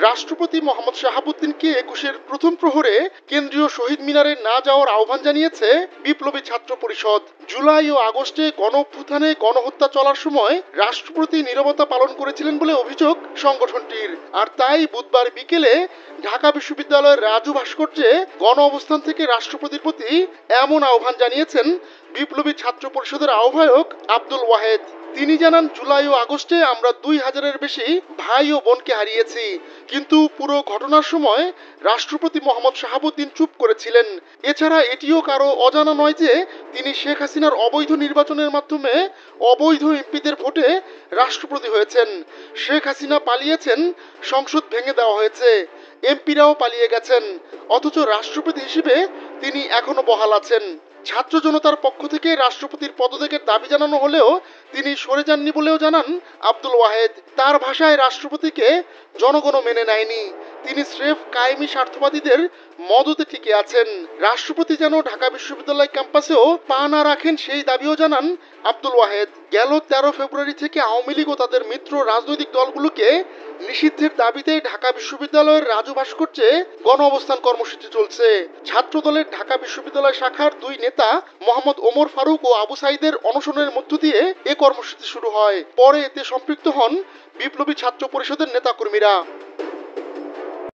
রাষ্ট্রপতি মোহাম্মদ শাহাবুদ্দিনকে ২১-এর প্রথম প্রহরে কেন্দ্রীয় শহীদ মিনারে না যাওয়ার আহ্বান জানিয়েছে বিপ্লবী ছাত্র পরিষদ। জুলাই ও আগস্টে গণঅভ্যুত্থানে গণহত্যা চলার সময় রাষ্ট্রপতি নীরবতা পালন করেছিলেন বলে অভিযোগ সংগঠনটির। আর তাই বুধবার বিকেলে ঢাকা বিশ্ববিদ্যালয়ের রাজু ভাস্কর্যে গণ অবস্থান থেকে রাষ্ট্রপতির প্রতি এমন আহ্বান জানিয়েছেন বিপ্লবী ছাত্র পরিষদের আহ্বায়ক আব্দুল ওয়াহেদ। তিনি জানান, জুলাই ও আগস্টে আমরা ২,০০০-এর বেশি ভাই ও বোনকে হারিয়েছি, কিন্তু পুরো ঘটনার সময় রাষ্ট্রপতি মোহাম্মদ শাহাবুদ্দিন চুপ করেছিলেন। এছাড়া এটিও কারো অজানা নয় যে তিনি শেখ হাসিনার অবৈধ নির্বাচনের মাধ্যমে অবৈধ এমপিদের ভোটে রাষ্ট্রপতি হয়েছেন। শেখ হাসিনা পালিয়েছেন, সংসদ ভেঙে দেওয়া হয়েছে, এমপিরাও পালিয়ে গেছেন, অথচ রাষ্ট্রপতি হিসেবে তিনি এখনো বহাল আছেন। ছাত্র জনতার পক্ষ থেকে রাষ্ট্রপতির পদত্যাগের দাবি জানানো হলেও তিনি সরে যাননি বলেও জানান আব্দুল ওয়াহেদ। তার ভাষায়, রাষ্ট্রপতিকে জনগণও মেনে নেয়নি, তিনি স্রেফ কায়েমি স্বার্থবাদীদের মদতে টিকে আছেন। রাষ্ট্রপতি যেন ঢাকা বিশ্ববিদ্যালয় ক্যাম্পাসেও পা না রাখেন সেই দাবিও জানান আব্দুল ওয়াহেদ। গেল ১৩ ফেব্রুয়ারি থেকে আওয়ামী লীগ ও তাদের মিত্র রাজনৈতিক দলগুলোকে নিষিদ্ধের দাবিতে ঢাকা বিশ্ববিদ্যালয়ের রাজু ভাস্কর্যে গণ অবস্থান কর্মসূচি চলছে। ছাত্র দলের ঢাকা বিশ্ববিদ্যালয় শাখার দুই নেতা মোহাম্মদ ওমর ফারুক ও আবু সাইদের অনশনের মধ্য দিয়ে এ কর্মসূচি শুরু হয়। পরে এতে সম্পৃক্ত হন বিপ্লবী ছাত্র পরিষদের নেতাকর্মীরা।